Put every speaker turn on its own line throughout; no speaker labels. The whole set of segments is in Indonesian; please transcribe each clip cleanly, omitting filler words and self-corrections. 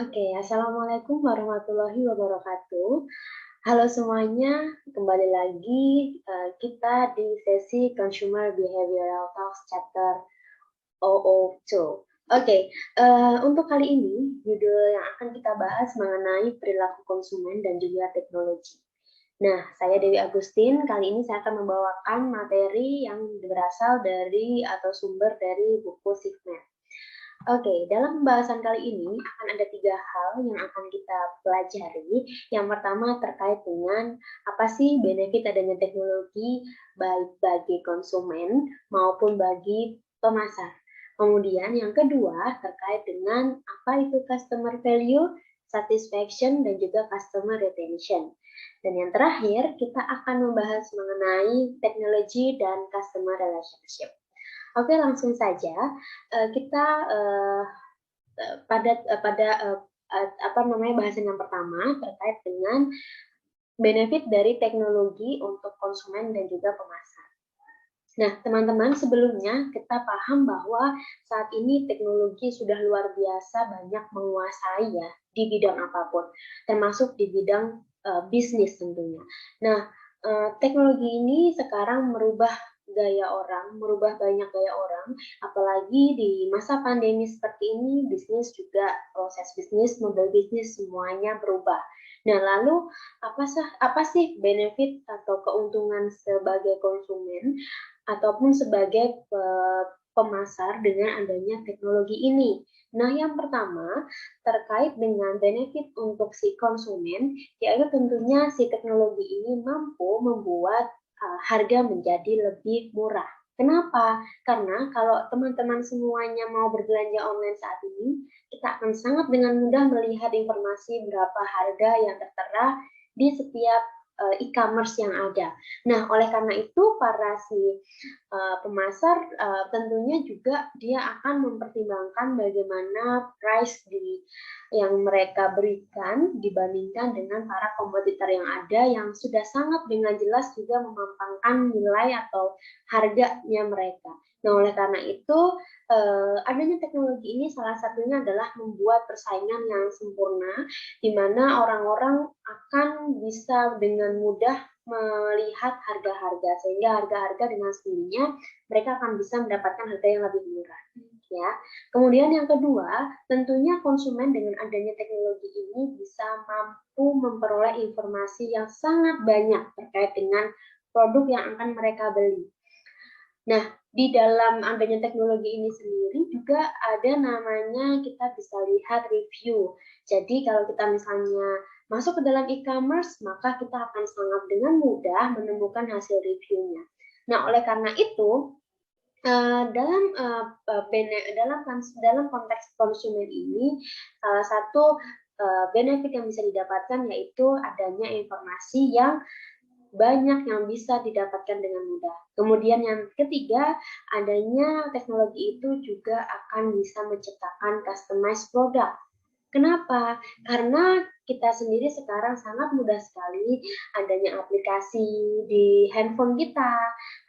Oke, assalamualaikum warahmatullahi wabarakatuh. Halo semuanya, kembali lagi kita di sesi Consumer Behavioral Talks Chapter 002. Oke, untuk kali ini judul yang akan kita bahas mengenai perilaku konsumen dan juga teknologi. Nah, saya Dewi Agustin. Kali ini saya akan membawakan materi yang berasal dari atau sumber dari buku Signet. Oke, dalam pembahasan kali ini akan ada 3 hal yang akan kita pelajari. Yang pertama terkait dengan apa sih benefit adanya teknologi baik bagi konsumen maupun bagi pemasar. Kemudian yang kedua terkait dengan apa itu customer value, satisfaction, dan juga customer retention. Dan yang terakhir kita akan membahas mengenai teknologi dan customer relationship. Oke, langsung saja kita pada apa namanya bahasan yang pertama terkait dengan benefit dari teknologi untuk konsumen dan juga pemasar. Nah, teman-teman, sebelumnya kita paham bahwa saat ini teknologi sudah luar biasa banyak menguasai ya di bidang apapun, termasuk di bidang bisnis tentunya. Nah, teknologi ini sekarang merubah banyak gaya orang, apalagi di masa pandemi seperti ini, bisnis juga proses bisnis, model bisnis semuanya berubah. Nah, lalu apa sih benefit atau keuntungan sebagai konsumen ataupun sebagai pemasar dengan adanya teknologi ini? Nah, yang pertama terkait dengan benefit untuk si konsumen, yaitu tentunya si teknologi ini mampu membuat harga menjadi lebih murah. Kenapa? Karena kalau teman-teman semuanya mau berbelanja online saat ini, kita akan sangat dengan mudah melihat informasi berapa harga yang tertera di setiap e-commerce yang ada. Nah, oleh karena itu para si pemasar tentunya juga dia akan mempertimbangkan bagaimana price yang mereka berikan dibandingkan dengan para kompetitor yang ada yang sudah sangat dengan jelas juga memampangkan nilai atau harganya mereka. Nah, oleh karena itu adanya teknologi ini salah satunya adalah membuat persaingan yang sempurna, di mana orang-orang akan bisa dengan mudah melihat harga-harga sehingga harga-harga dengan sendirinya mereka akan bisa mendapatkan harga yang lebih murah ya. Kemudian yang kedua, tentunya konsumen dengan adanya teknologi ini bisa mampu memperoleh informasi yang sangat banyak terkait dengan produk yang akan mereka beli. Nah, di dalam adanya teknologi ini sendiri juga ada namanya kita bisa lihat review. Jadi kalau kita misalnya masuk ke dalam e-commerce, maka kita akan sangat dengan mudah menemukan hasil reviewnya. Nah, oleh karena itu, dalam konteks konsumen ini, salah satu benefit yang bisa didapatkan yaitu adanya informasi yang banyak yang bisa didapatkan dengan mudah. Kemudian yang ketiga, adanya teknologi itu juga akan bisa menciptakan customized product. Kenapa? Karena kita sendiri sekarang sangat mudah sekali adanya aplikasi di handphone kita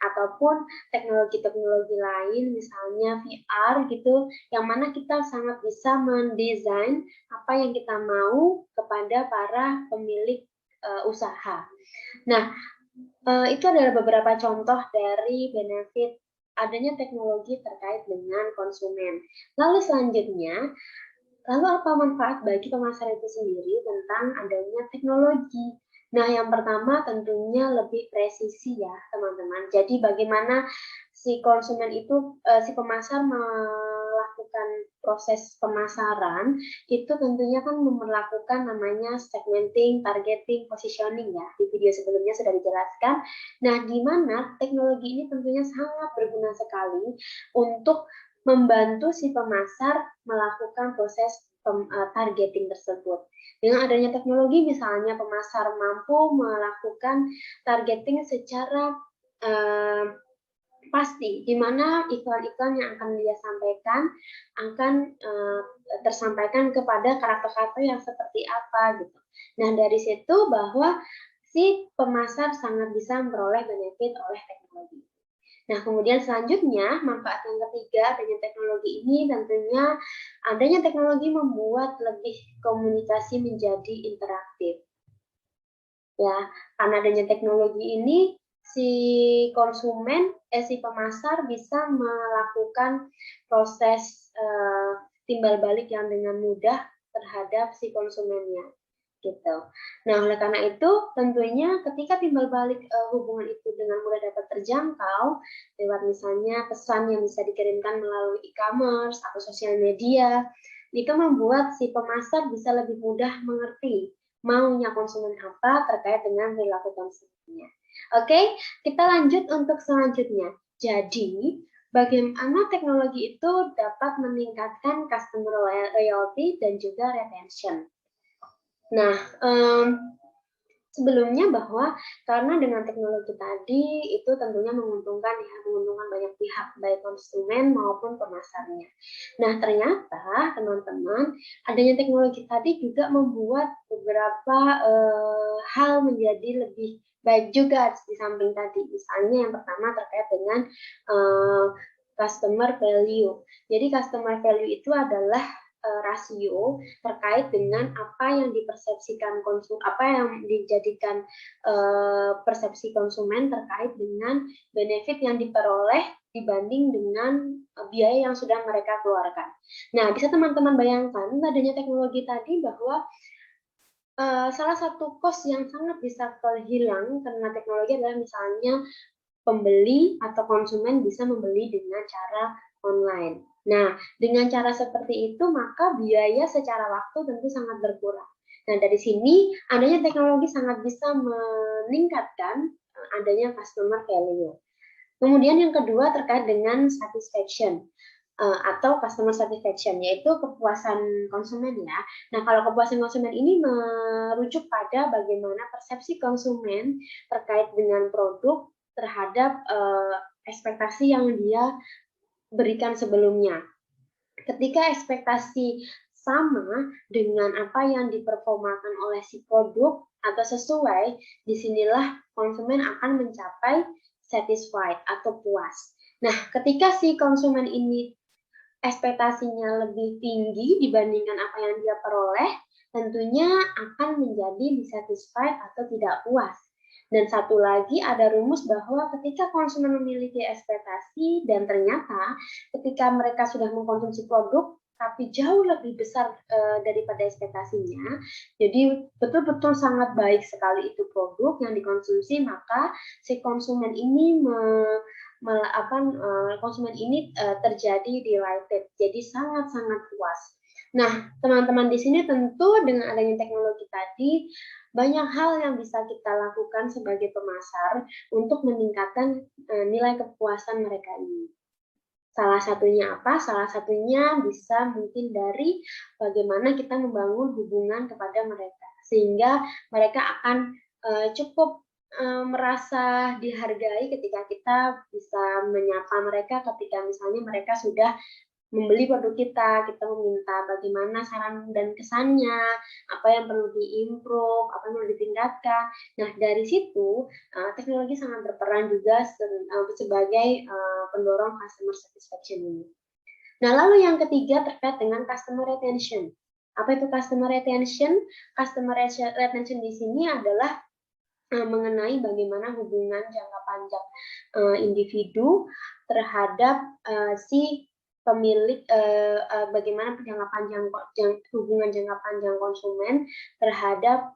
ataupun teknologi-teknologi lain misalnya VR gitu yang mana kita sangat bisa mendesain apa yang kita mau kepada para pemilik usaha. Nah, itu adalah beberapa contoh dari benefit adanya teknologi terkait dengan konsumen. Lalu selanjutnya, lalu apa manfaat bagi pemasar itu sendiri tentang adanya teknologi? Nah, yang pertama tentunya lebih presisi ya, teman-teman. Jadi bagaimana si konsumen itu, si pemasar melakukan proses pemasaran, itu tentunya kan melakukan namanya segmenting, targeting, positioning ya. Di video sebelumnya sudah dijelaskan. Nah, di mana teknologi ini tentunya sangat berguna sekali untuk membantu si pemasar melakukan proses targeting tersebut. Dengan adanya teknologi, misalnya pemasar mampu melakukan targeting secara pasti, di mana iklan-iklan yang akan dia sampaikan akan tersampaikan kepada karakter-karakter yang seperti apa gitu. Nah, dari situ bahwa si pemasar sangat bisa memperoleh benefit oleh teknologi. Nah, kemudian selanjutnya, manfaat yang ketiga adanya teknologi ini tentunya adanya teknologi membuat lebih komunikasi menjadi interaktif. Ya, karena adanya teknologi ini si si pemasar bisa melakukan proses timbal balik yang dengan mudah terhadap si konsumennya gitu. Nah, oleh karena itu tentunya ketika timbal balik hubungan itu dengan mudah dapat terjangkau lewat misalnya pesan yang bisa dikirimkan melalui e-commerce atau sosial media, itu membuat si pemasar bisa lebih mudah mengerti maunya konsumen apa terkait dengan perilaku konsumennya. Oke, kita lanjut untuk selanjutnya. Jadi, bagaimana teknologi itu dapat meningkatkan customer loyalty dan juga retention. Nah, sebelumnya bahwa karena dengan teknologi tadi itu tentunya menguntungkan banyak pihak, baik konsumen maupun pemasarnya. Nah, ternyata teman-teman, adanya teknologi tadi juga membuat beberapa hal menjadi lebih baik juga di samping tadi. Misalnya yang pertama terkait dengan customer value. Jadi customer value itu adalah rasio terkait dengan apa yang dipersepsikan apa yang dijadikan persepsi konsumen terkait dengan benefit yang diperoleh dibanding dengan biaya yang sudah mereka keluarkan. Nah, bisa teman-teman bayangkan adanya teknologi tadi bahwa salah satu cost yang sangat bisa terhilang karena teknologi adalah misalnya pembeli atau konsumen bisa membeli dengan cara online. Nah, dengan cara seperti itu, maka biaya secara waktu tentu sangat berkurang. Nah, dari sini adanya teknologi sangat bisa meningkatkan adanya customer value. Kemudian yang kedua terkait dengan satisfaction atau customer satisfaction, yaitu kepuasan konsumen ya. Nah, kalau kepuasan konsumen ini merujuk pada bagaimana persepsi konsumen terkait dengan produk terhadap ekspektasi yang dia berikan sebelumnya. Ketika ekspektasi sama dengan apa yang diperformakan oleh si produk atau sesuai, disinilah konsumen akan mencapai satisfied atau puas. Nah, ketika si konsumen ini ekspektasinya lebih tinggi dibandingkan apa yang dia peroleh, tentunya akan menjadi dissatisfied atau tidak puas. Dan satu lagi ada rumus bahwa ketika konsumen memiliki ekspektasi dan ternyata ketika mereka sudah mengkonsumsi produk tapi jauh lebih besar daripada ekspektasinya, jadi betul-betul sangat baik sekali itu produk yang dikonsumsi, maka si konsumen ini konsumen ini terjadi delighted, jadi sangat-sangat puas. Nah, teman-teman di sini tentu dengan adanya teknologi tadi banyak hal yang bisa kita lakukan sebagai pemasar untuk meningkatkan nilai kepuasan mereka ini. Salah satunya apa? Salah satunya bisa mungkin dari bagaimana kita membangun hubungan kepada mereka, sehingga mereka akan cukup merasa dihargai ketika kita bisa menyapa mereka ketika misalnya mereka sudah membeli produk kita meminta bagaimana saran dan kesannya, apa yang perlu diimprove, apa yang perlu ditingkatkan. Nah, dari situ teknologi sangat berperan juga sebagai pendorong customer satisfaction ini. Nah, lalu yang ketiga terkait dengan customer retention. Apa itu customer retention? Customer retention di sini adalah mengenai bagaimana hubungan jangka panjang individu terhadap si pemilik, bagaimana hubungan jangka panjang konsumen terhadap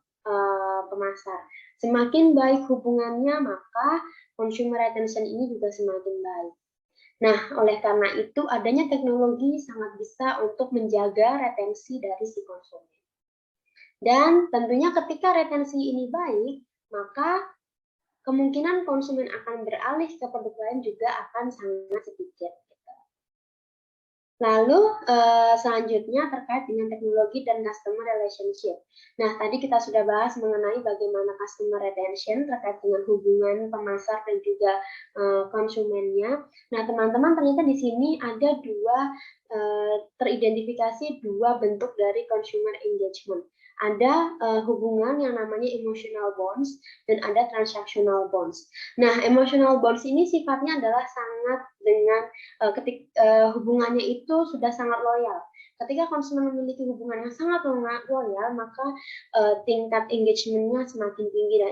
pemasar. Semakin baik hubungannya, maka consumer retention ini juga semakin baik. Nah, oleh karena itu adanya teknologi sangat bisa untuk menjaga retensi dari si konsumen. Dan tentunya ketika retensi ini baik, maka kemungkinan konsumen akan beralih ke produk lain juga akan sangat sedikit. Lalu selanjutnya terkait dengan teknologi dan customer relationship. Nah, tadi kita sudah bahas mengenai bagaimana customer retention terkait dengan hubungan pemasar dan juga konsumennya. Nah, teman-teman ternyata di sini ada dua teridentifikasi dua bentuk dari consumer engagement. Ada hubungan yang namanya emotional bonds dan ada transactional bonds. Nah, emotional bonds ini sifatnya adalah sangat dengan hubungannya itu sudah sangat loyal. Ketika konsumen memiliki hubungan yang sangat loyal, maka tingkat engagement-nya semakin tinggi dan